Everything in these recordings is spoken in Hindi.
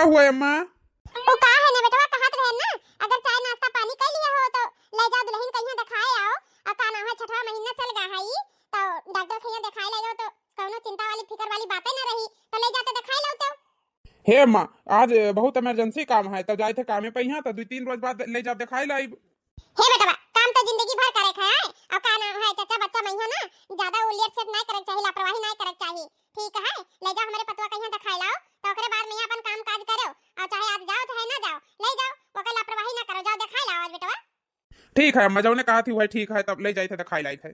हुआ है अम्मा? ओ का है ने बेटवा कहत रहे ना, अगर चाय नाश्ता पानी कर लिया हो तो ले जाओ दुल्हन कहिया दिखाए आओ। का नाम है, छठवा महीना चल गया है ई, तो डॉक्टर कहिया दिखाए ले जाओ तो कोनो चिंता वाली फिकर वाली बातें ना रही, तो ले जाते दिखाए लो तो। हे अम्मा, आज बहुत इमरजेंसी काम है, तब जाए थे कामे पे यहाँ, तो 2-3 रोज बाद ले जाओ दिखाई लाई। हे बेटवा, काम तो जिंदगी भर करे है। अब का नाम है, चाचा बच्चा मइया ना ज्यादा उलियट से नहीं करे चाहिए, लापरवाही नहीं करे चाहिए, ठीक है? ले जाओ हमारे पतवा कहिया दिखाई लाओ, तो ओकरे बाद में अपन काम काज करो, और चाहे आज जाओ चाहे ना जाओ, ले जाओ, ओकर लापरवाही ना करो, जाओ दिखाई लाओ आज बेटवा। ठीक है अम्मा, जो ने कहा थी वही ठीक है, तब ले जाए थे दिखाई लाई थे।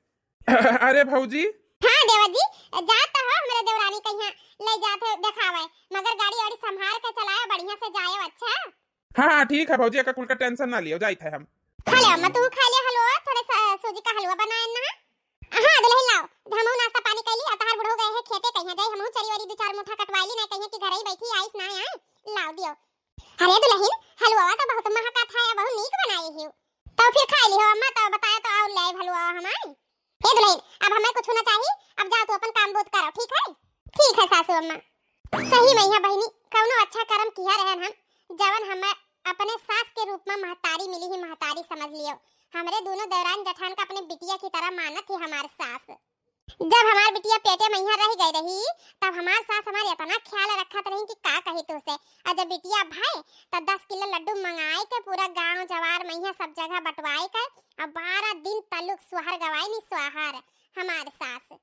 अरे भौजी। हां देवर जी, जात तो हो हमारे देवरानी कहिया ले जाते दिखावे, मगर गाड़ी वाड़ी संभाल के चलाओ, बढ़िया से जाओ, अच्छा? हाँ ठीक है भौजी, का कुल का टेंशन ना लियो, जाए थे हम। खा ले अम्मा, तू खा ले हलवा, थोड़ा सूजी का हलवा बनाए ना। हां दुल्हन लाओ, हमहु नाश्ता पानी कर ली, अतहार बुढ़ो गए है खेते, कहिया जाए हमहु चरी वरी 2-4 मुठा कटवाई ली, नहीं कहिया कि घर ही बैठी आइस ना आए, लाओ दियो। अरे दुल्हन, हलवा तो बहुत महका था, बहुत नीक बनाई है, तो फिर खा ली हो अम्मा, तो बताया तो और ले हलवा हमारे। ए दुल्हन, अब हमें कुछ ना चाहिए, अब जाओ तो अपन काम बोध करो, ठीक है? ठीक है सासू अम्मा। सही मैया बहनी, कौनो अच्छा कर्म किया रहन हम, जवन हमें अपने सास के रूप में महतारी मिली ही, महतारी समझ लियो। हमरे दोनों देवरान जठान का अपने बिटिया की तरह मानत थी हमार सास। जब हमार बिटिया पेटे मैया रह गई रही, तब हमार सास हमारे इतना ख्याल रखत रही कि का कही तो उसे। और जब बिटिया भाई तब 10 किलो लड्डू मंगाए के पूरा गांव जवार मैया सब जगह बंटवाए के, और 12 दिन तलुक सुहार गवाई नहीं सुहार हमार सास।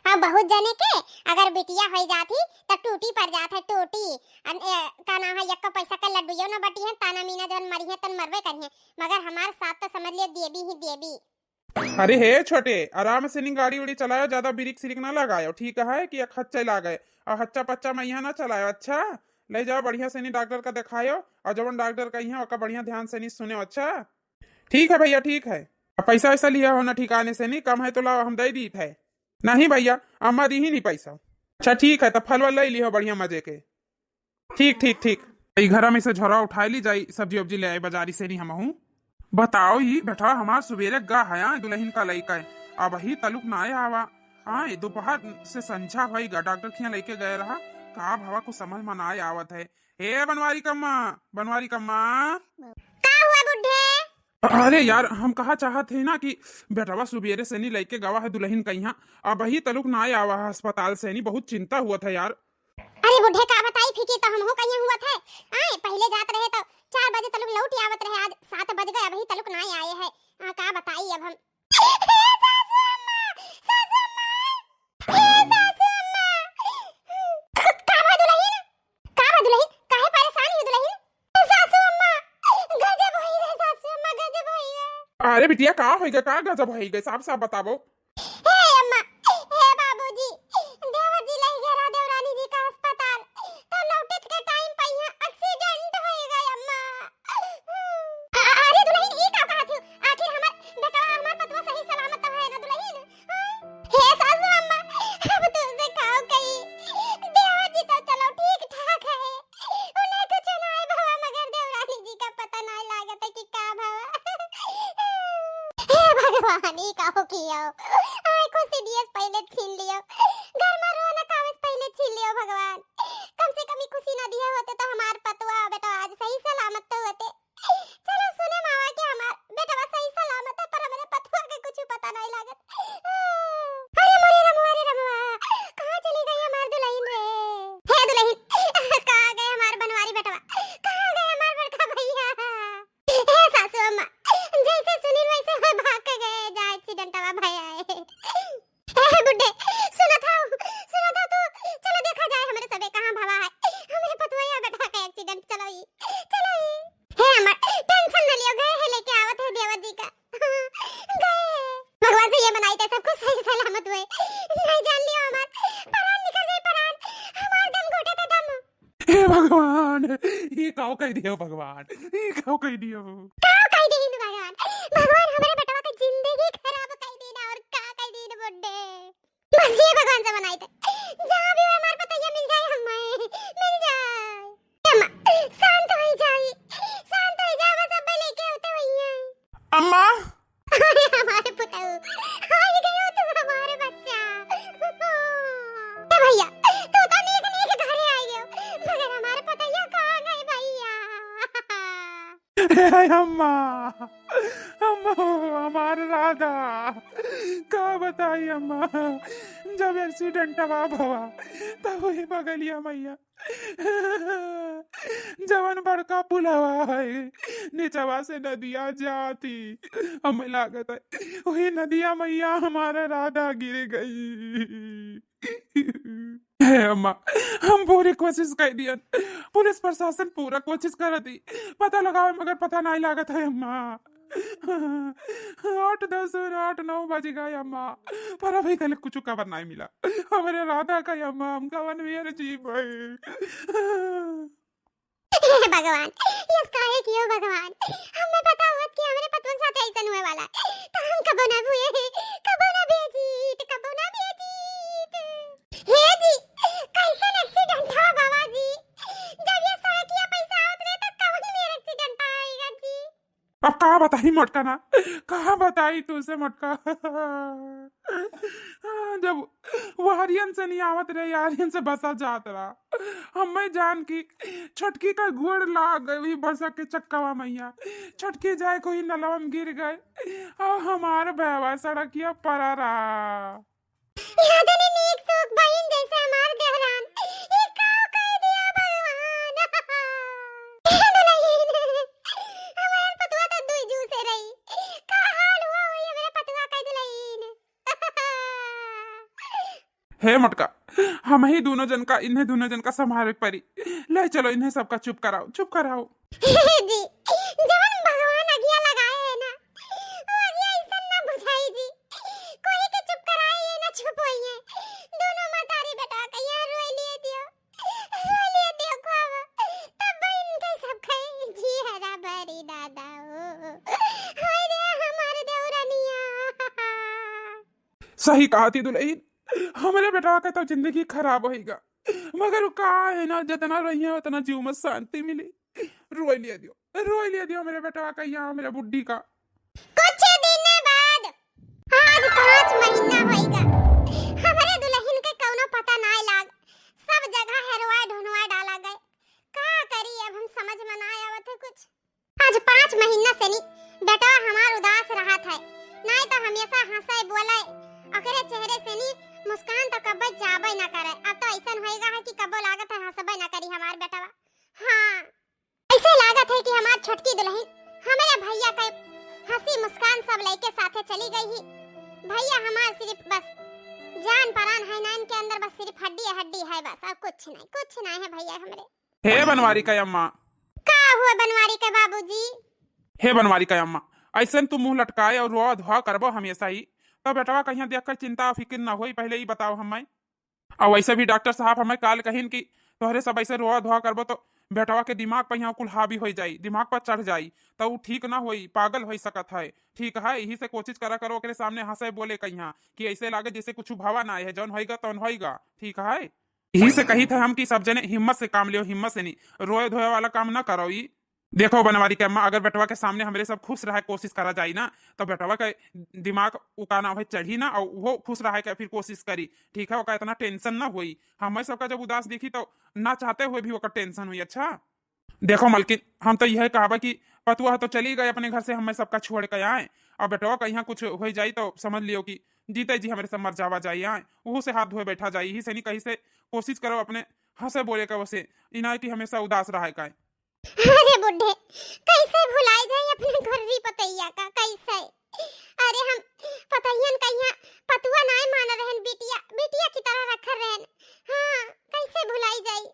अब बहुत जने के अगर बिटिया हो जाती तो टूटी पड़ जात है, टूटी का नाम है, यक्का पैसा का लड्डू ना बटी है, ताना मीना जवन मरी है तन मरवे करिए, मगर हमार साथ तो समझ लियो देवी ही देवी। अरे हे छोटे, आराम से नहीं गाड़ी उड़ी चलाओ, ज्यादा बिरिक सिरिक ना लगाओ, ठीक है? कि हच्चा ला गए और हच्चा पच्चा में यहाँ ना चलाओ, अच्छा? ले जाओ बढ़िया से नहीं डॉक्टर का दिखाओ, और जब डॉक्टर का यहाँ का बढ़िया ध्यान से नहीं सुने, अच्छा? ठीक है भैया, ठीक है। पैसा वैसा लिया हो ना ठिकाने से, नहीं कम है तो लाओ, हम दे दी थे। नहीं भैया, अम्मा दी ही नहीं पैसा। अच्छा ठीक है, तब फल वल ले लियो बढ़िया मजे के। ठीक ठीक ठीक, घर में से झोरा उठा ली जाई, सब्जी वब्जी ले आई बाजारी से नहीं हम हूँ। बताओ ही बेटा, हमार सुबेरे गा है दुल्हन का लड़का है, अब ही तलुक ना आवा। हाँ दोपहर से संझा हुई गा, डॉक्टर खिया लेके गए रहा, का भावा को समझ में ना आवत है। हे बनवारी कम्मा, बनवारी कम्मा। का हुआ बुड्ढे? अरे यार, हम कहा चाहते हैं ना कि बेटवा सुबेरे से नहीं लेके गवा है दुल्हन का यहाँ, अब ही तलुक ना आवा है अस्पताल से, नहीं बहुत चिंता हुआ था यार। अरे बुड्ढे का बताई फिकी, तो हमहु कहीं हुआ था, आए पहले जात रहे तो 4 बजे तलुक लौट आवत रहे, आज 7 बज गए, अभी तलुक ना आए हैं, का बताई अब हम। अरे बिटिया, का होइगा, का गजब होइगा, साफ साफ बताबो। हे अम्मा, हे बाबूजी, देवर जी ले गया देवरानी जी का अस्पताल, तो लौटत के टाइम पे यहाँ एक्सीडेंट हो गया अम्मा। अरे दुल्हन, ई का कहत हो, आखिर हमर बेटा हमर पतवा सही सलामत है ना दुल्हन? हे सासू अम्मा, अब तो उसे खाओ कहीं, देवर जी तो चलो ठीक ठाक है, उन्हें कुछ ना है बाबा, मगर देवरानी जी का पता ना लागत है कि का बाबा। भगवान ही का हो किया, आय को सीडीएस पहले छीन लियो, घर में रोना कागज पहले छीन लियो भगवान, कम से कम खुशी ना दिया होते तो हमार पतवा बेटा आज सही सलामत तो होते। चलो सुने मावा के हमार बेटा सही सलामत है, पर हमारे पतवा के कुछ पता नहीं लागत। अरे मोरे रमुआ, कहां चली गई हमार दुल्हन रे? हे दुल्हन, कहां गए हमार बनवारी बेटवा, कहां गए हमार बड़का भैया? हे सासू अम्मा, जैसे सुनील वैसे मैं भाग के गए, जहाँ एक्सीडेंट हुआ भाई आए। ए बुड्ढे, सुना था तू, चलो देखा जाए हमारे सबे कहाँ भावा है, हमारे पतवैया बेटा का एक्सीडेंट, चलो ही। हे अम्मा, टेंशन न लियो, गए है लेके आवत है देवर जी का, गए भगवान से ये मनाई थे सब कुछ सही सलामत हुए, नहीं जान लियो हमार प्राण निकल जाए, प्राण हमार दम घोटे थे दम। हे भगवान, ये काओ कह दियो भगवान, ये काओ कह दियो, भगवान हमारे बेटवा का जिंदगी खराब कर देना, और का कर देना बुड्ढे, बस ये भगवान से मनाई थे, जहाँ भी हमारे पतैया मिल जाए, हमें मिल जाए। अम्मा शांत हो जाइए, बस अब लेके होते हुए अम्मा। अरे हमारे पुतऊ आ गए हो तुम, हमारे बच्चा। ए भैया, तू तो नेक घरे आ गए हो, मगर हमारे पतैया कहाँ अम्मा, अम्मा, हमारा राधा का बताई अम्मा, जब एक्सीडेंट हुआ भवा तब वही बगलिया मैया जवन बड़का पुलवा है नीचवा से नदिया जाती, हमें लागत है वही नदिया मैया हमारा राधा गिर गई। है अम्मा, हम पूरी कोशिश कर दिया, पुलिस प्रशासन पूरा कोशिश कर दी पता लगाओ मगर पता नहीं लागत है अम्मा। 8 10 8 9 बज गए अम्मा, पर अभी तक कुछ खबर नहीं मिला हमारे राधा का अम्मा, हम कवन वीर जीव है। भगवान ये काहे कियो भगवान, हमें पता होत कि हमरे पतवन साथ ऐसन हुए वाला तो हम कबो ना हुए, कबो ना भेजीत, कबो ना भेजीत। हे जी कैसन एक्सीडेंट हुआ बाबा जी, जब ये सड़किया पैसा आवत रहे तो कवन मेरा एक्सीडेंट आएगा जी। अब कहा बताई मोटका ना, कहा बताई तुझसे मोटका। जब वो हरियन से नहीं आवत रहे आर्यन से बसा जात रहा, हमें जान की छटकी का गोड़ लाग गई बसा के चक्कावा मैया, छटकी जाए कोई नलवा में गिर गए और हमारे बेवा सड़किया पड़ा रहा। याद नहीं नीक सुख बहन जैसे हमार देहरान ये काव कह दिया भगवान। हमार पतवा तो दुई जू से रही, का हाल हुआ ये मेरा पतवा कह दिलईन। हे मटका, हम ही दोनों जन का इन्हें दोनों जन का संभाल परी, ले चलो इन्हें सबका चुप कराओ, चुप कराओ। जी जवन भगवान अगिया लगाए है ना वो अगिया ऐसा ना बुझाई जी, कोई के चुप कराए ये ना चुप होई है। दोनों मातारी बेटा कहिया रोई लिए दियो खावा तब बहन के सब खाए जी हरा बरी दादा ओ हाय रे हमारे देवरानिया। सही कहा थी दुल्हन, हमारे बेटा का तो जिंदगी खराब होएगा मगर का है ना जितना रही है उतना जीव में शांति मिली। रोई लिया दियो मेरे बेटा का, यहाँ मेरे बुड्ढी का। कुछ दिन बाद आज 5 महीना होएगा, हमारे दुल्हन के कौनो पता ना लाग, सब जगह हेरवा ढूंढवा डाला गए, का करी अब हम समझ में ना आवत है कुछ। आज 5 महीना से नहीं बेटा हमार उदास रहा था, नहीं तो हमेशा हंसे बोले अकरे चेहरे से नहीं मुस्कान तो कब्बे जाबे ना करे। अब तो ऐसा होएगा है कि कब्बो लागत है हंसबे ना करी हमार बेटावा। हाँ ऐसे लागत है कि हमार छोटकी दुल्हन हमारे भैया का हंसी मुस्कान सब लेके साथे चली गई ही। भैया हमार सिर्फ बस जान परान है ना, इनके अंदर बस सिर्फ हड्डी है बस, और कुछ नहीं है भैया हमरे। हे बनवारी का अम्मा, का हुआ बनवारी के बाबूजी? हे बनवारी का अम्मा, ऐसे तू मुंह लटकाए और रोआ धोआ करबो हमेशा ही तो बेटवा कहीं देखकर चिंता फिक्र ना होई, पहले ही बताओ हमें। और वैसे भी डॉक्टर साहब हमें काल कहिन कि तोहरे सब ऐसे रोआ धोआ करबो तो बेटवा के दिमाग पर यहाँ कुल हावी हो जाई, दिमाग पर चढ़ जाई तो वो ठीक ना होई, पागल हो सकत है। ठीक है, यही से कोशिश करा करो के सामने हंसे बोले कहीं कि ऐसे लागे जैसे कुछ भावा ना है, जौन होएगा तौन होएगा। ठीक है, यही से कही था हम कि सब जने हिम्मत से काम लियो, हिम्मत से नहीं रोए धोए वाला काम ना करो। ई देखो बनवारी के अम्मा, अगर बेटवा के सामने हमारे सब खुश रहे कोशिश करा जाए ना तो बेटवा का दिमाग उकाना हो चढ़ी ना और वो खुश रहे के फिर कोशिश करी। ठीक है, ओका इतना टेंशन ना हुई, हमें सबका जब उदास दिखी तो ना चाहते हुए भी ओका टेंशन हुई। अच्छा देखो मलकिन, हम तो यह कहा कि पतुआ तो चली गए अपने घर से, हमें सबका छोड़ के आए, और बेटवा का यहाँ कुछ हो जाए तो समझ लियो कि जीते जी हमारे सब मर जावा जाए आए, वो से हाथ धोए बैठा जाए। यही से नहीं कहीं से कोशिश करो अपने हंसे बोले का वैसे इना कि हमेशा उदास रहा है। अरे बुड्ढे कैसे भुलाई जाए अपने घररी पतैया का, कैसे? अरे हम पतैयन कहिया पतुआ नाय मान रहन, बिटिया की तरह रख रहन। हाँ कैसे भुलाई जाई?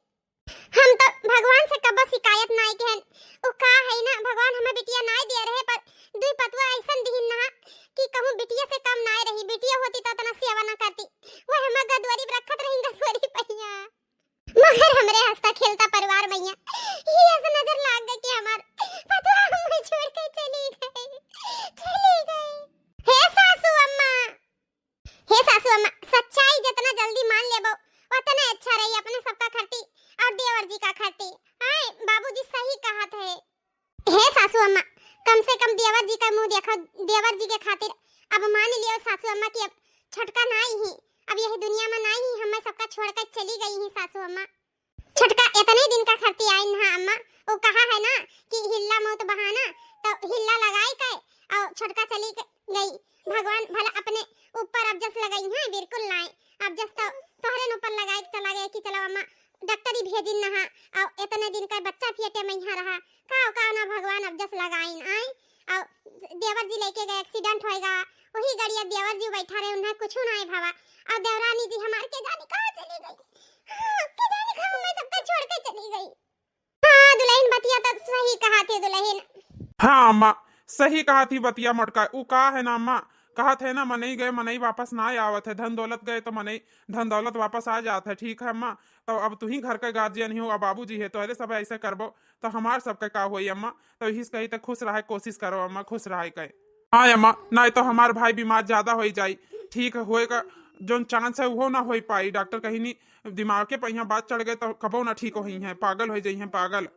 हम तो भगवान से कब शिकायत नाय कहन, ओ का है ना भगवान हमें बिटिया नाय दे रहे, पर दुई पतुआ ऐसन दिहिन ना कि कहूं बिटिया से कम नाय रही, बिटिया होती तो तना सेवा ना करती, वो हम गदवरी रखत रही गदवरी पहिया। मगर हमरे हंसता खेलता परिवार मैया ये ऐसा नजर लाग गई कि हमार पतुआ हमें छोड़ के चली गई। हे सासू अम्मा सच्चाई जितना जल्दी मान लेबो उतना अच्छा रही, अपने सबका खर्ती और देवर जी का खर्ती। हाय बाबूजी सही कहा थे। हे सासू अम्मा कम से कम देवर जी का मुंह देखो, देवर जी के खातिर अब मान लियो सासू अम्मा कि अब छटका नहीं ही, अब यही दुनिया में नहीं ही, हमें सबका छोड़कर चली गई ही सासू अम्मा। छटका इतने दिन का खर्ती आई ना अम्मा, वो कहा है ना कि हिल्ला मौत बहाना, हिल्ला लगाई के और छोटका चली गई। भगवान भला अपने ऊपर अब जस लगाई है बिल्कुल नहीं, अब जस तो तोहरे ऊपर लगाई चला गया कि चलो अम्मा डॉक्टरी भेजिन ना और इतने दिन का बच्चा फियटे में यहाँ रहा का ना भगवान अब जस लगाइन आई और देवर जी लेके गए एक्सीडेंट होएगा वही गाड़िया देवर जी बैठा रहे उन्हें कुछ ना भावा और देवरानी जी हमार के जाने कहाँ चली गई। के जाने कहाँ मैं सबका छोड़ के चली गई। हाँ दुल्हन बतिया तो सही कहा थे दुल्हन। हाँ अम्मा सही कहा थी बतिया मोटका ऊ का है ना अम्मा कहा थे ना मनई गए मनई वापस ना आवत है, धन दौलत गए तो मनई धन दौलत वापस आ जात है। ठीक है अम्मा तो अब तू ही घर के गार्जियन ही हो, अब बाबूजी है तो अरे सब ऐसे करबो तो हमार सबके का होई अम्मा, तो यही कही तो खुश रहे कोशिश करो अम्मा, खुश रहे कहे। हाँ अम्मा नहीं तो हमार भाई बीमार ज्यादा हो जाई, ठीक होएगा जो चांस है वो ना हो पाई। डॉक्टर कहीं नहीं दिमाग के पहिया बात चढ़ गए तो कबो ना ठीक हो है, पागल हो जाई है पागल।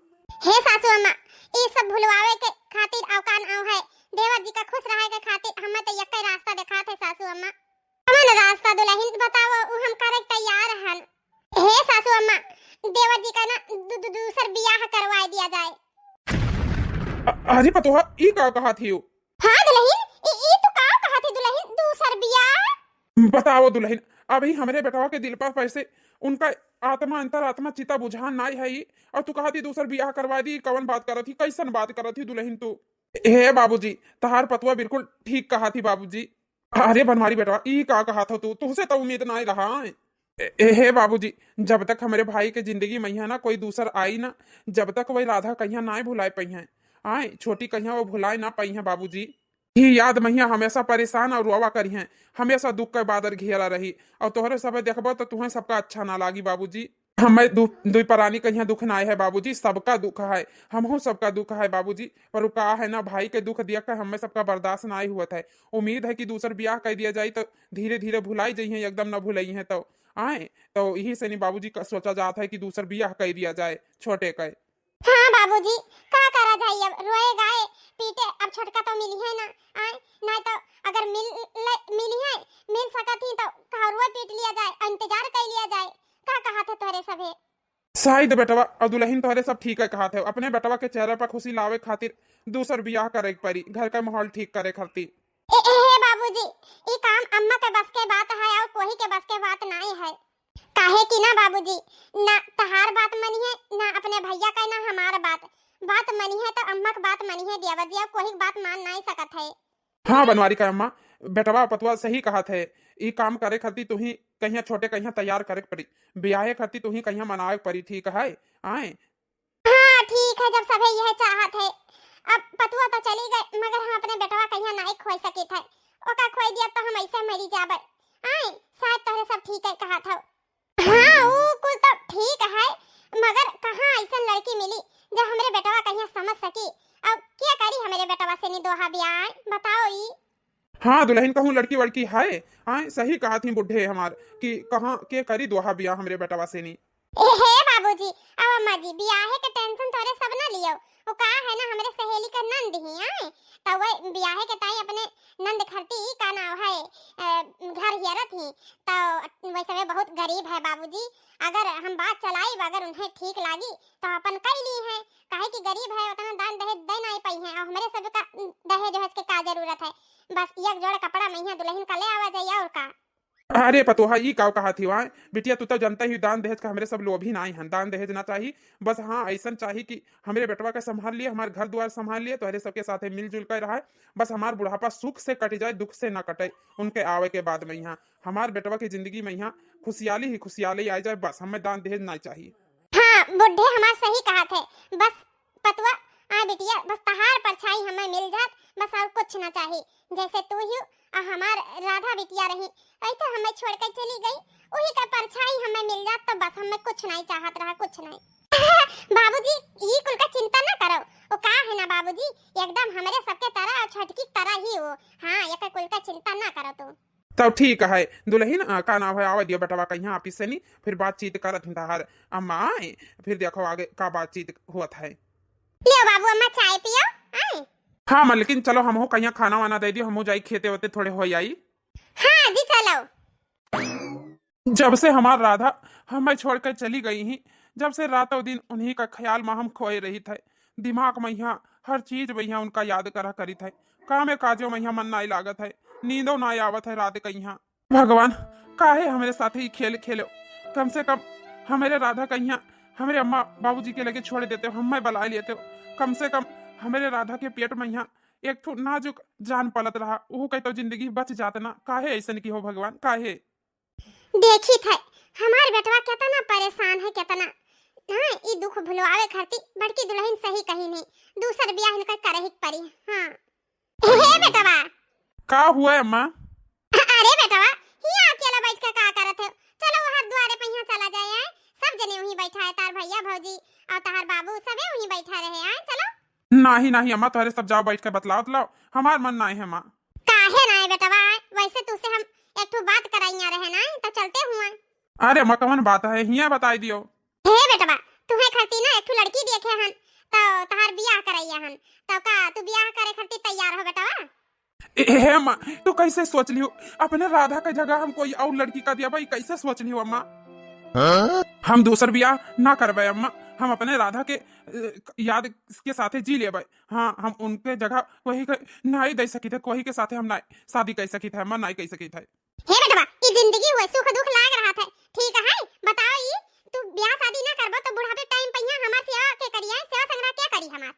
हे सासू अम्मा ये सब भुलवावे के खातिर अवकान आव है, देवर जी का खुश रहे के खातिर हमें तो यक्के रास्ता दिखात है सासू अम्मा। हमन रास्ता दुल्हन बताओ हम करे तैयार हन। हे सासू अम्मा देवर जी का ना दूसर बियाह करवा दिया जाए। अरे पतोहा ई का कहा थी हाँ दुल्हन ई तो का कहा थी दुल्हन दूसर बियाह। बताओ दुल्हन अभी हमारे बेटवा के दिल पर पैसे उनका आत्मा अंतर आत्मा चिता बुझान नहीं है ही, और तू कहा थी दूसर बियाह करवा दी, कवन बात कर थी कैसन बात कर थी दुल्हन तू। हे बाबूजी तहार पतवा बिल्कुल ठीक कहा थी बाबूजी। अरे बनवारी बेटवा ई का कहा था तू, तुझसे तो उम्मीद ना रहा। हे बाबूजी जब तक हमारे भाई के जिंदगी में ना कोई दूसर आई ना, जब तक वही राधा कहिया ना भुलाए पई है, आए छोटी कहिया वो भुलाए ना पई है बाबूजी। ही याद मैया हमेशा परेशान और रोवा करी हैं, हमेशा दुख के बादल घेरा रही, और तोहरे सब देखबो तो तुम्हें सबका अच्छा ना लागी बाबूजी। हमें दुई परानी कहिया दुख ना है बाबूजी, सबका दुख है, हमहू सबका दुख है बाबूजी, पर का है ना भाई के दुख दिया कर हमें सबका बर्दाश्त ना हुआ है। उम्मीद है कि दूसर ब्याह कर दिया जाए तो धीरे धीरे भुलाई जाइए, एकदम न भुलाई है तो आए तो यही से नहीं बाबूजी का सोचा जाता है कि दूसर ब्याह कर दिया जाए छोटे का। हाँ बाबूजी का करा जाए अब रोए गाए पीटे, अब छोटका तो मिली है ना आए ना तो अगर मिली है मिल सकती तो कहरुआ पीट लिया जाए इंतजार कर लिया जाए। का कहा था तोरे सबे शायद बेटवा और दुल्हन तोहरे सब ठीक है कहा थे, अपने बेटवा के चेहरे पर खुशी लावे खातिर दूसर ब्याह करे पड़ी, घर का माहौल ठीक करे खातिर। ए बाबूजी ये काम अम्मा के बस के बात है और कोई के बस के बात नहीं है। काहे कि ना बाबूजी ना तहार बात मनी है ना अपने भैया का ना हमारा बात मनी है तो अम्मा की बात मनी है देवर जी, कोई बात मान नहीं सकत है। हाँ बनवारी का अम्मा बेटवा पतवा सही कहा थे, ये काम करे खातिर तू ही कहीं छोटे कहीं तैयार करे पड़ी, ब्याहे खातिर तू ही कहीं मनावे पड़ी, ठीक है आए। हाँ ठीक है जब सभी यह चाहत है, अब पतुआ तो चली गए मगर हम अपने बेटवा कहीं नहीं खोई सके थे, ओका खोई दिया तो हम ऐसे मरी जाबे आए। शायद तोरे सब ठीक है कहा था। हाँ वो कुल तो ठीक है मगर कहाँ ऐसा लड़की मिली जो हमारे बेटवा कहीं समझ सकी, अब क्या करी हमारे बेटवा से नहीं दोहा ब्याह बताओ ई। हाँ दुल्हन कहूँ लड़की वड़की है आए, सही कहा थी बुढ़े हमार कि कहाँ के करी दोहा ब्याह हमरे बेटवा से नहीं। हे बाबूजी अब अम्मा जी ब्याह के टेंशन तोरे सब ना लियो, वो का है ना हमारे सहेली का नंद ही आए तो वो ब्याह के ताई अपने नंद खरती का नाम है घर हियरत ही तो वैसे वे बहुत गरीब है बाबूजी, अगर हम बात चलाई अगर उन्हें ठीक लागी तो अपन कर ली है, काहे कि गरीब है उतना दान दहेज दे नहीं पाई है और हमारे सब का दहेज वहेज के का जरूरत है, बस एक जोड़ कपड़ा मैया दुल्हन का ले आवा जाइए और का। अरे पतोहा ई का कहा थी वहाँ बिटिया तू तो जानता ही दान दहेज का हमारे सब लोभी ना है, दान दहेज ना चाहिए, बस हाँ ऐसा चाहिए कि हमारे बेटवा का संभाल लिए, हमारे घर द्वार संभाल लिए तो हरे सबके साथ मिलजुल कर रहा है, बस हमार बुढ़ापा सुख से कट जाए दुख से ना कटे उनके आवे के बाद में यहाँ हमारे बेटवा की जिंदगी में यहाँ खुशहाली ही खुशहाली आ जाए, बस हमें दान दहेज ना चाहिए। हाँ बुढ़े हमार सही कहा थे, बस पतवा आ बिटिया बस तहार परछाई हमें मिल जात बस और कुछ ना चाहिए, जैसे तू ही और हमार राधा बिटिया रही ऐसे हमें छोड़ कर चली गई, वही का परछाई हमें मिल जात तो बस हमें कुछ नहीं चाहत रहा कुछ नहीं। बाबूजी ये कुल का चिंता ना करो, वो का है ना बाबूजी एकदम हमारे सबके तरह और छटकी तरह ही हो, हाँ ये कुल का चिंता ना करो तुम। तो ठीक है दुल्हन का नाम है आवा दियो बेटवा कहीं ऑफिस से नहीं फिर बातचीत करत हर अम्मा आए फिर देखो आगे का बातचीत हुआ है। लियो बाबू अम्मा चाय पियो आए। हाँ मैं लेकिन चलो हम कहीं खाना वाना दे दियो, हम जाई खेते होते थोड़े हो आई। हाँ जी चलो। जब से हमार राधा हमें छोड़कर चली गई ही, जब से रातों दिन उन्हीं का ख्याल में हम खोए रही थे, दिमाग में यहाँ हर चीज भैया उनका याद करा करी थे। काम काजो मैया मन नाई लागत है, नींदो ना आवत है रात कहिया। भगवान काहे हमारे साथ ही खेल खेलो, कम से कम हमारे राधा कहिया हमारे अम्मा बाबूजी के लगे छोड़ देते हो, हम बला लेते हो। कम से कम हमारे राधा के पेट में यहाँ एक ठो नाजुक जान पलत रहा, वो कह तो जिंदगी बच जात ना। काहे ऐसा की हो भगवान, काहे? देखी थे हमार बेटवा कितना परेशान है, कितना हाँ ई दुख भुलवावे खातिर बड़की दुल्हन सही कही नहीं, दूसर ब्याह इनका करे ही पड़ी। हाँ हे बेटवा का हुआ अम्मा? अरे बेटवा हिया अकेला बैठ के का करत हो? चलो वहां द्वारे पे यहाँ चला जाए आए, सब जने वहीं बैठा है, तार भैया भौजी और तार बाबू सबे वहीं बैठा रहे आए। चलो नहीं नहीं अम्मा, तुम्हारे सब जाओ बैठ के बतलाओ तलाओ, हमार मन ना है माँ। काहे ना है बेटवा, वैसे तुझसे हम एक ठो बात कराइया रहे ना, तो चलते हुआ। अरे अम्मा कौन बात है, हिया बताई दियो। हे बेटवा तुम्हें खरती ना एक ठो लड़की देखे हन, तो तहार बियाह कराइया हन, तो का तू बियाह करे खरती तैयार हो बेटवा? हे अम्मा तू कैसे सोच लियो, अपने राधा का जगह हम कोई और लड़की का दिया भाई, कैसे सोच लियो अम्मा? हम दूसर बियाह ना करबे अम्मा, हम अपने राधा के याद के साथे जी लेबे। हाँ हम उनके जगह वही नहीं दे सकी थे, कोई के साथे हम ना शादी कर सकी थे अम्मा, नहीं कर सकी थे। हे बेटवा ई जिंदगी हुए सुख दुख लाग रहा था, ठीक है बताओ ई तू ब्याह शादी ना करबो तो बुढ़ापे टाइम पे यहाँ हमार सेवा के करिए, सेवा संग्रह क्या करी हमार?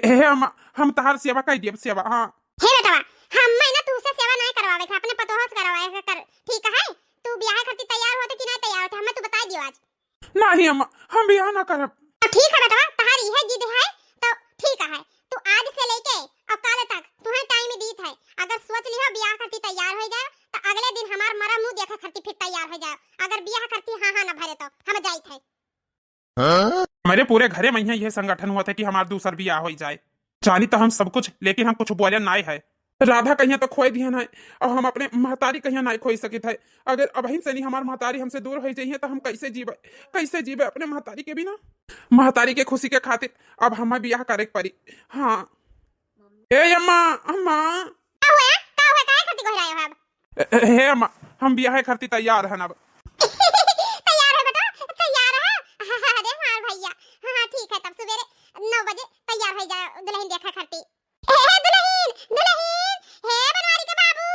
हे अम्मा हम तहार सेवा कर दिए सेवा। हाँ हे बेटवा हम मैं ना तुझसे सेवा नहीं करवावे थे, अपने पतोह से करवाए कर, ठीक है? तू ब्याह करती तैयार होते कि नहीं तैयार होते हमें तू बता दियो आज। नहीं अम्मा हम बियाह ना करब। ठीक है बेटवा तहारी है जिद है तो ठीक है, तू आज से लेके अब कल तक तुम्हें टाइम दी है, अगर सोच लियो ब्याह करती तैयार हो जाए तो अगले दिन हमार मरा मुंह देखा करती फिर तैयार हो जाए, अगर ब्याह करती हाँ हाँ ना भरे तो हम जाई थे। मेरे पूरे घरे में यह संगठन हुआ था कि हमारा दूसर बियाह हो जाए, जानी तो हम सब कुछ, लेकिन हम कुछ बोले ना है। राधा कहिया तो खोए दिया ना, और हम अपने महतारी कहिया ना खोई सके थे। अगर अभी से नहीं हमार महतारी हमसे दूर हो जाइए तो हम कैसे जीवे, कैसे जीवे अपने महतारी के बिना? महतारी के खुशी के खातिर अब हमें बियाह करे पड़ी। हाँ ए अम्मा अम्मा का हुआ काहे करती गोहरायो है अब? हे अम्मा हम बियाह करती तैयार है अब। तैयार है बेटा तैयार है? अरे हां भैया हां ठीक है, तब सवेरे 9 बजे तैयार हो जा, दुल्हन देखा करती। हे दुल्हन दुल्हन हे बनवारी के बाबू,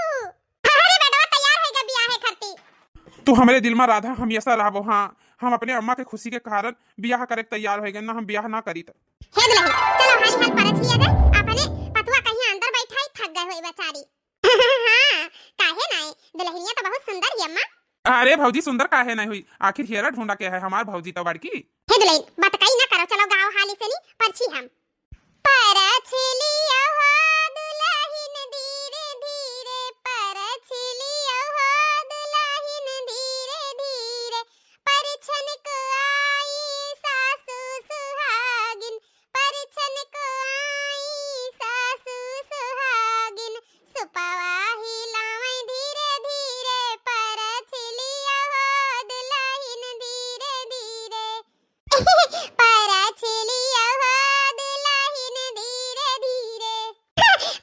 अरे बेटा तैयार हो गया बियाह है करती। तू हमारे दिल में राधा हमेशा रहो। हाँ हम अपने अम्मा के खुशी के कारण बियाह करे तैयार हो गए ना, हम बियाह ना करी तो। हे दुल्हन चलो हाल हाल परछ लिया जाए, अपने पतवा कहीं अंदर बैठा ही थक गए होई बेचारी। हां काहे नहीं, दुल्हनिया तो बहुत सुंदर है अम्मा। अरे भौजी सुंदर काहे नहीं हुई, आखिर हेरा ढूंढा के है हमार भौजी तो बड़की। हे दुल्हन बात कहीं ना करो, चलो गाओ हाली से नहीं परछी हम परछ लिया हो दुल्हन धीरे धीरे, परछ लिया हो दुल्हन धीरे धीरे, परछन को आई सासू सुहागिन, परछन को आई सासू सुहागिन, सुपवा हिलावे धीरे धीरे, परछ लिया हो दुल्हन धीरे धीरे, परछ लिया हो दुल्हन धीरे धीरे,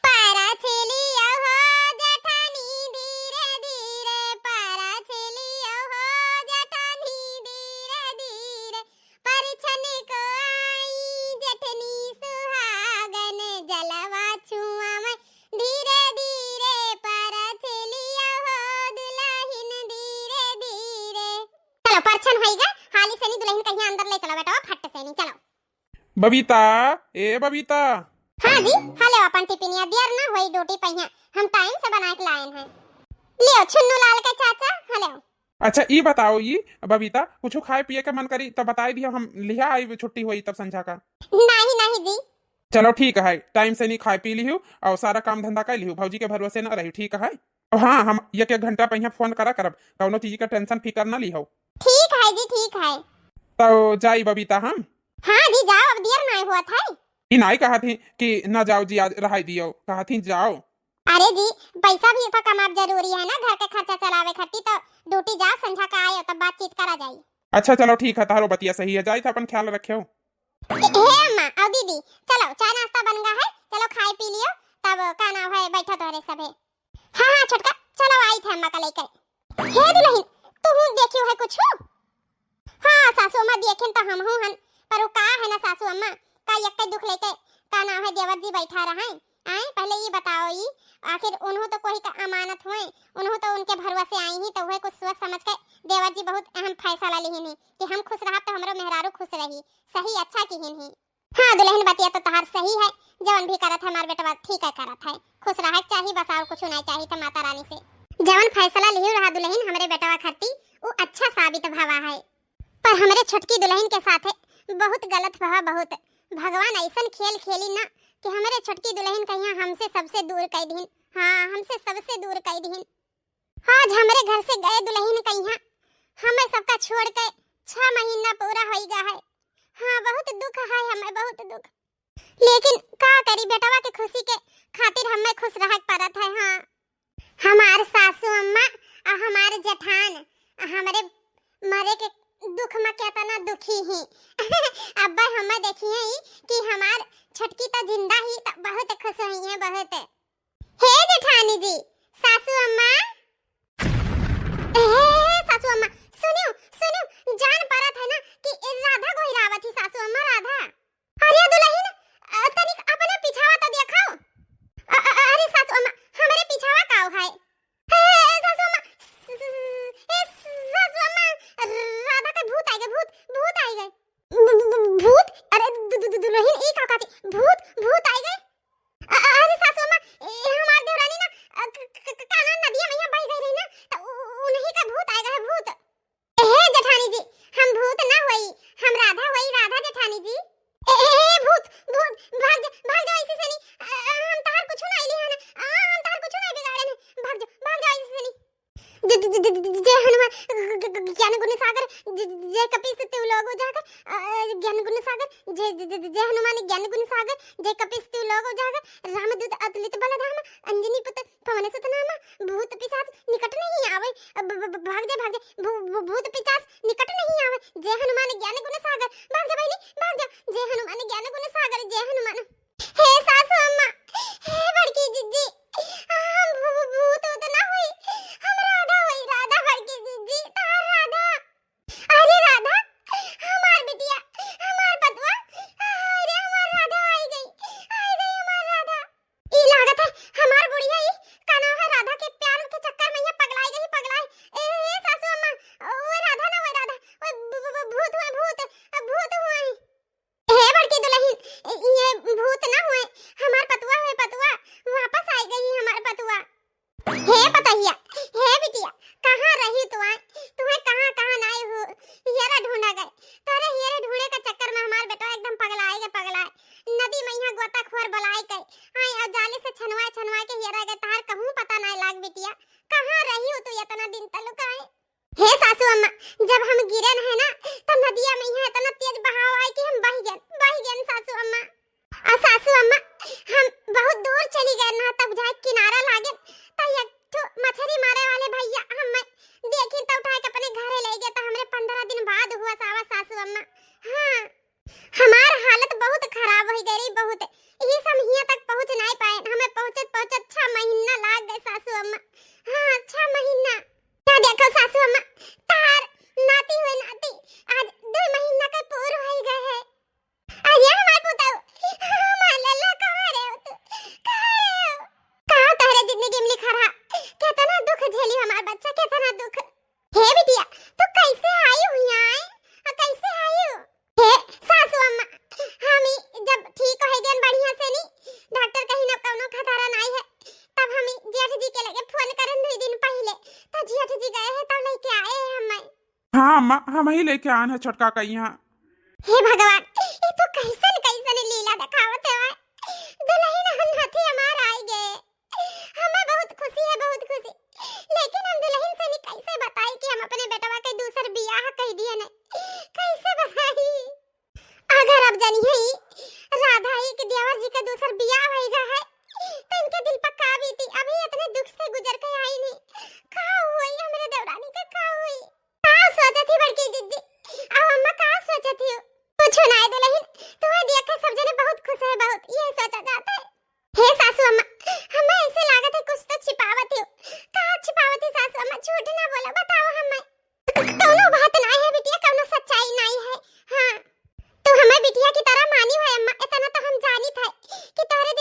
परछ लिया हो जठानी धीरे धीरे, परछ लिया हो जठानी धीरे धीरे, परछन को आई जठनी सुहागन, जलवा छुआवे धीरे धीरे, परछ लिया हो दुल्हन धीरे धीरे। चलो परछन होइगा हाली से नहीं, दुल्हन कहीं अंदर ले चलो बेटा फट से नहीं। चलो बबीता ए बबीता। हाँ जी हेलो अपन टिफिनिया देर ना होई ड्यूटी पे हैं, हम टाइम से बना के लाए हैं। लियो छुन्नू लाल के चाचा हेलो। अच्छा ये बताओ ये बबीता कुछ खाए पिए के मन करी तो बताई दियो, हम लिया आई छुट्टी हुई तब संझा का। नहीं नहीं जी चलो ठीक है, टाइम से नहीं खाए पी लिहू और सारा काम धंधा कर लिहू, भौजी के भरोसे ना रही, ठीक है? हाँ हम एक घंटा पे फोन करा करब, कौनो चीज का टेंशन फिकर ना लिहो। ठीक है जी ठीक है। तो जाई बबीता हम। हाँ जी जाओ अब देर नहीं हुआ था। ई नहीं कहा थी कि ना जाओ जी आज रहाई दियो, कहा थी जाओ। अरे जी पैसा भी तो कमाना जरूरी है ना, घर के खर्चा चलावे खातिर, तो ड्यूटी जाओ संझा का आयो तब बातचीत करा जाई। अच्छा चलो ठीक है, तारो बतिया सही है, जाई तो अपन ख्याल रखियो। हे अम्मा और दीदी चलो चाय नाश्ता बन गया है, चलो खाए पी लियो तब का नाम है बैठो तोरे सबे। हाँ हाँ छोटका चलो आई थे अम्मा का लेकर। हे दुल्हन तू देखियो है कुछ? हाँ सासू अम्मा देखें तो हम हूं हन, पर वो का है ना सासू अम्मा का एक दुख लेके का नाम है जी बैठा रहे आए। पहले ये बताओ ये आखिर उन्हों तो कोई का अमानत हुए, उन्हों तो उनके भरोसे आई ही तो वह कुछ सोच समझ के देवर जी बहुत अहम फैसला लिहिन ही कि हम खुश रहा तो हमरो मेहरारू खुश रही। सही अच्छा किहिन ही। हाँ दुल्हन बतिया तो तहार सही है, जवन भी करत है हमार बेटवा ठीक है करत है। खुश रहा चाहिए बस और कुछ नहीं चाहिए। तो माता रानी से जवन फैसला लिहियो रहा दुल्हन हमरे बेटवा खरती वो अच्छा साबित भवा है, पर हमरे छोटकी दुल्हन के साथ बहुत गलत भवा। बहुत भगवान ऐसा खेल खेली ना कि हमारे छोटकी दुल्हन कहिया हमसे सबसे दूर कर दीन। हाँ हमसे सबसे दूर कर दीन। आज हमारे घर से गए दुल्हन कहिया हमें सबका छोड़ के 6 महीना पूरा हो गया है। हाँ बहुत दुख है हमें, बहुत दुख, लेकिन का करी बेटवा के खुशी के खातिर हमें खुश रह पड़त है। हाँ हमार सासू अम्मा और हमारे जेठान हमारे मरे के दुख में कितना दुखी ही। अब्बा हमें देखिए ही कि हमार छटकी तो जिंदा ही तो बहुत खुश हुई है बहुत। हे जेठानी जी, सासू अम्मा, सासू अम्मा सुनियो सुनियो, जान परत है ना कि राधा को हिरावत ही सासू अम्मा राधा। अरे दुल्हन तनिक अपने पिछावा तो दिखाओ। अरे सासू अम्मा हमारे पिछावा काओ है। सासू अम्मा, सासू अम्मा राधा का भूत आएगा, भूत भूत आएगा। भूत? अरे दुल्हन एक आकाती भूत भूत आएगा। अरे सासू अम्मा हमार देवरानी ना काना नदिया में बह गई रही ना तो उन्हीं का भूत आएगा है भूत। हे जेठानी जी हम भूत ना होई, हम राधा होई, राधा जेठानी जी। भूत भूत भाग जा ऐसे से नहीं, हम तार कुछ नहीं लिया ना, हम तार कुछ नहीं बिगाड़े ने, भाग जा ऐसे से नहीं। जय हनुमान ज्ञान गुण सागर, जय कपीस तिव लोगो जागर, ज्ञान गुण सागर, जय हनुमान ज्ञान गुण सागर, जय कपीस तिव लोगो जागर, रामदूत अतुलित बलधामा, अंजनी पुत्र पवन सुत नामा, भूत पिशाच निकट नहीं आवे, भाग जा भूत पिशाच निकट नहीं आवे, जय हनुमान ज्ञान गुण सागर, भाग जा बहनी भाग जा, जय हनुमान ज्ञान गुण सागर, जय हनुमान। हे सासू अम्मा, हे बड़की जिज्जी, हम भूत तो ना हुई, हम राधा हुई, राधा बड़की जिज्जी तार राधा। अरे राधा हमार बिटिया, हमार पतवा, अरे हमार राधा आई गई हमार राधा। ई लागत है हमार बुढ़िया ही का नाम है राधा के प्यार के चक्कर में ये पगलाई गई पगलाई। ए सासू अम्मा वो राधा ना, वो राधा वो भूत हुए, भूत हुए। हे बड़की दुल्हन ये भूत ना हुए, हमार पतवा हुए, पतवा वापस आई गई हमार पतवा। हे पतहिया, हे बिटिया कहाँ रही तुम्हें कहाँ नाई हो, हेरा ढूंढा गए तारे, हेरे ढूंढे के चक्कर में हमार बेटा एकदम पगलाए नदी में यहाँ गोताखोर बलाई गए आई और जाले से छनवाए के हेरा गए, तार कहूँ पता नहीं लाग बिटिया कहाँ रही हो तू इतना दिन तलुक आए। हे सासू अम्मा जब हम गिरे है ना तब नदिया में यहाँ इतना तेज बहाव आए कि हम बह गए सासू अम्मा। और सासू अम्मा हम बहुत दूर चली गए ना तब जाए किनारा लागे तो एक तो मछली मारे वाले भैया हम देखी तो उठा के अपने घरे ले गए तो हमरे 15 दिन बाद हुआ सावा सासू अम्मा। हाँ हमार हालत बहुत खराब हो गई बहुत, यही सब यहाँ तक पहुँच नहीं पाए, हमें पहुँचत 6 महीना लाग गए सासू अम्मा। हाँ 6 महीना। क्या देखो सासू अम्मा तार नाती हुए नाती आज 2 महीना के पूर हो गए है। अरे हमार पुताऊ हमार लल्ला कहाँ रे हो तू, कहाँ रे हो, कहाँ तारे जिंदगी में लिखा रहा कितना दुख झेली हमार बच्चा, कितना दुख। हे बिटिया तू कैसे आई हुई आए और कैसे आई हो। हे सासू अम्मा हम जब ठीक हो गए बढ़िया से नहीं डॉक्टर कहीं ना कोनो खतरा नहीं है तब हम जेठ जी के लगे फोन करन 2 दिन पहले तो जेठ जी गए हैं तब लेके आए हैं हमें। हाँ अम्मा हम ही लेके आन है छोटका का यहाँ। हे भगवान ये तो कैसन लीला दिखावत है, दुल्हन हम हाथी हमार आई गए, हमें बहुत खुशी है बहुत खुशी, लेकिन हम दुल्हन से नहीं कैसे बताई कि हम अपने बेटवा के दूसर बियाह कह दिए ने, कैसे बताई। अगर अब जानिए राधा ही के देवर जी के दूसर बियाह होएगा है तो इनके दिल पर का बीती, अभी इतने दुख से गुजर के आई नहीं, का हुई हमरे देवरानी का, का हुई का सोचा थी बड़की जिद्दी, अब अम्मा का सोचा थी पूछो ना दुल्हन, तुम्हें देख के सब जने बहुत खुश है बहुत, ये सोचा जाता है। हे सासू अम्मा हमें ऐसे लागत है कुछ तो छिपावत हो, का छिपावत है सासू अम्मा, झूठ ना बोला बताओ हमें, कोनो बात नहीं है बिटिया, कोनो सच्चाई नहीं है। हाँ तो हमें बिटिया की तरह मानी है अम्मा, इतना तो हम जानी थे कि तोरे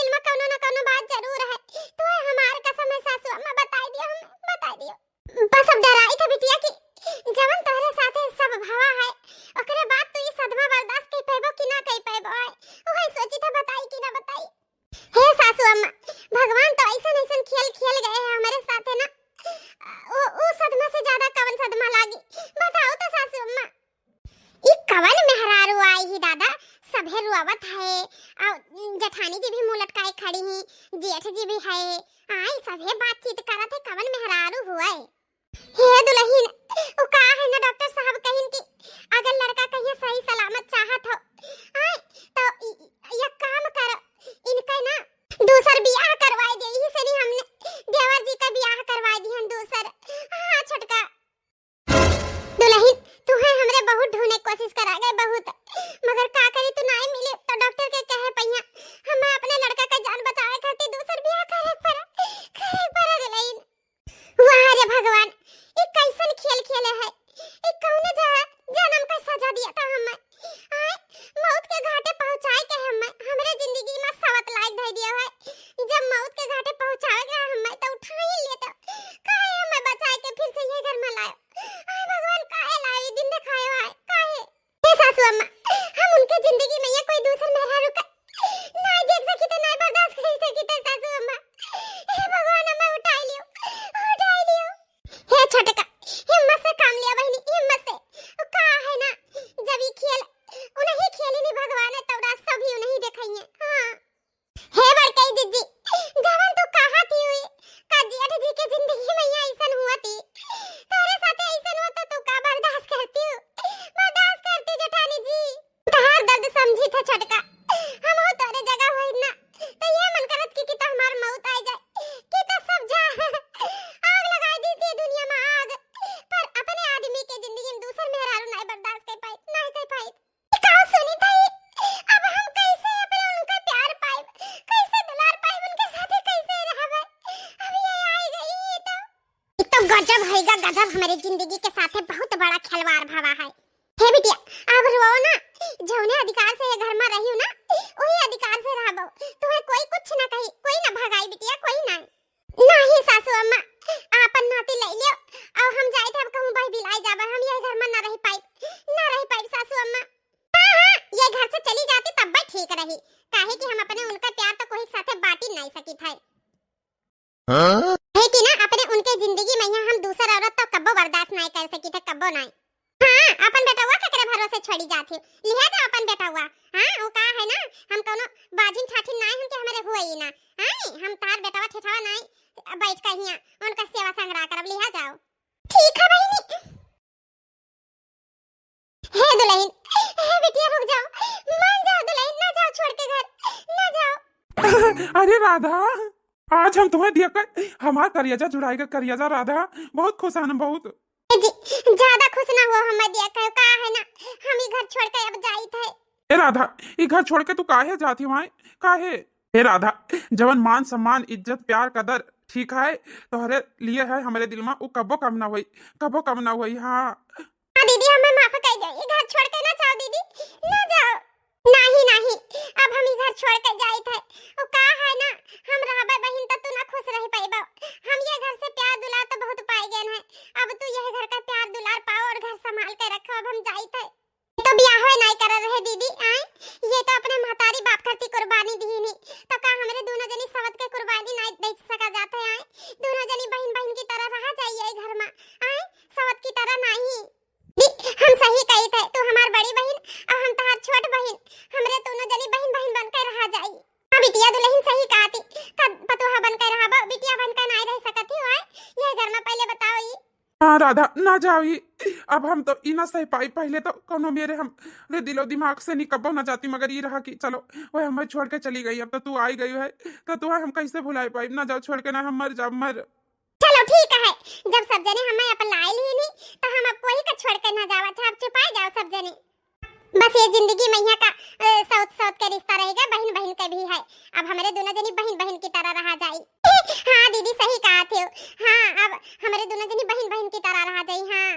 जेठ जी भी है। आई सभे बातचीत करत है कवन मेहरारू हुआ है। हे दुल्हन ओ का है ना डॉक्टर साहब कहिन कि अगर लड़का कहिए सही सलामत चाहत हो आई तो ये काम कर इनका ना दूसर बियाह करवाई दे। यही से नहीं हमने देवर जी का बियाह करवा दिहन दूसर। हां छोटका दुल्हन तू है हमरे बहुत ढूंढने की कोशिश करा गए बहुत, मगर का करी तू नहीं मिले तो डॉक्टर के कहे पहिया हम अपने लड़का का जान बचाए खातिर दूसर बियाह करे पर दुल्हन। वाह रे भगवान ये कैसन खेल खेले है। ये कौन जन्म का सजा दिया था हमें आए मौत के घाटे पहुंचाए के हमरे जिंदगी में सवत लायक धई दिया है। जब मौत के घाटे पहुंचाएगा हमें तो उठा ही लेता काहे हमें बचाए के फिर से ये घर में लायो। आए भगवान काहे लाए दिन दिखायो है काहे। हे सासू अम्मा हम उनके जिंदगी में ये कोई दूसर मेहरारू का नहीं देख सकी तो नहीं बर्दाश्त कर सकी तो सासू अम्मा। हे भगवान हमें उठा लियो। हे छोटका हिम्मत से काम लिया बहनी हिम्मत से। ओ का है ना जब ये खेल उन्हें खेली नहीं भगवान है तब रास्ता भी उन्हें देखाइए। हां हे बड़कई दीदी जवन तू कहा थी हुई का जेठ जी के जिंदगी में ये ऐसा हुआ थी तेरे साथ ऐसा हुआ तो तू का बर्दाश्त करती जेठानी जी। तहार दर्द समझी था छोटका हम हो तेरे जगह होई ना तो ये मन करत कि तो हमार मौत आ जाए कि तो सब जा आग लगाई दी थी दुनिया में आग। पर अपने आदमी के जिंदगी में दूसर मेहरारू नहीं बर्दाश्त कर पाई कहां सुनी था अब हम कैसे अपने उनका प्यार पाए कैसे दुलार पाए उनके साथ कैसे रहबे। अब ये आई गई तो गजब हैगा गजब हमारी जिंदगी के साथ बहुत बड़ा खिलवाड़ भवा है। हे बिटिया अब रो ना जौने अधिकार से ये घर में रही ना वही अधिकार से रहबो। तुम्हें कोई कुछ ना कही कोई ना भगाई बिटिया कोई ना नहीं सासू अम्मा आपन नाती ले लियो और हम जाए थे अब कहूं भाई बिलाई जाबे हम ये घर में ना रह पाई सासू अम्मा। हां ये घर से चली जाती तब भी ठीक रही काहे कि हम अपने उनका प्यार तो कोई साथे बांटी नहीं सकी थे। हां है कि ना अपने उनके जिंदगी में यहाँ हम दूसरा औरत तो कब्बो बर्दाश्त नहीं कर सकी थे कब्बो नहीं। हां अपन बेटा हुआ ककरे भरोसे छोड़ी जाती लिया जा अपन बेटा हुआ। हां वो का है ना हम कोनो बाजिन ठाठी नहीं हम के हमारे हुई ना हां हम तार बेटावा ठेठावा नहीं बैठ के हिया उनका सेवा संग्रह करब लिया जाओ। ठीक है बहनी। हे दुल्हन हे बिटिया रुक जाओ मान जाओ दुल्हन ना जाओ छोड़ के घर ना जाओ। अरे राधा आज हम तुम्हें देखकर हमार करियाजा जुड़ाएगा करियाजा राधा बहुत खुश हम बहुत जी ज्यादा खुश ना हो हमें देखकर का है ना हम ही घर छोड़ के अब जाई थे। ए राधा ये घर छोड़ के तू काहे जाती वहां काहे। ए राधा जवन मान सम्मान इज्जत प्यार कदर ठीक है तोहरे लिए है हमारे दिल में वो कबो कम ना हुई। हां दीदी हमें माफ कर दो ये घर छोड़ के ना जाओ दीदी ना जाओ। नहीं अब हम ही घर छोड़ के जाई थे ओ का है ना हम रहबे बहन त तू ना खुश रह पाइबो। हम ये घर से प्यार दुलार तो बहुत पाए गए हैं अब तू यह घर का प्यार दुलार पाओ और घर संभाल के रखो। अब हम जाई थे तो ब्याह नहीं कर रहे दीदी आए ये तो अपने महतारी बाप करती कुर्बानी दी नहीं तो का हमरे दोनों जनी सवत के कुर्बानी नहीं दे सका जाते आए दोनों जनी बहन की तरह रह जाइए घर में आए सवत की तरह नहीं। हम सही कही थे तू हमार बड़ी बहन और हम तहार छोट बहन हमरे दोनों जनी बहन बनकर रह जाई। हां बिटिया दुल्हन सही कहती कब पतोहा बनकर रहबो बिटिया बनकर नहीं रह सकती हो ये घर में पहले बताओ ये। हाँ राधा ना जाओ अब हम तो इना सही पाई पहले तो कोनो मेरे हम दिलो दिमाग से निकबो ना जाती मगर ये रहा कि चलो वो हमें छोड़ के चली गई अब तो तू आई गई है तो तू हम कैसे भुला पाई ना जाओ छोड़ के ना हम मर। चलो ठीक है जब सब जने हमें अपन लाई ली नहीं तो हम अब कोई का छोड़ के ना जावा था अब छुपाए जाओ सब जने बस ये जिंदगी में यहाँ का सौत के रिश्ता रहेगा बहन का भी है अब हमारे दोनों जनी बहन की तरह रहा जाए। हाँ दीदी सही कहा थे। हाँ अब हमारे दोनों जनी बहन की तरह रहा जाए। हाँ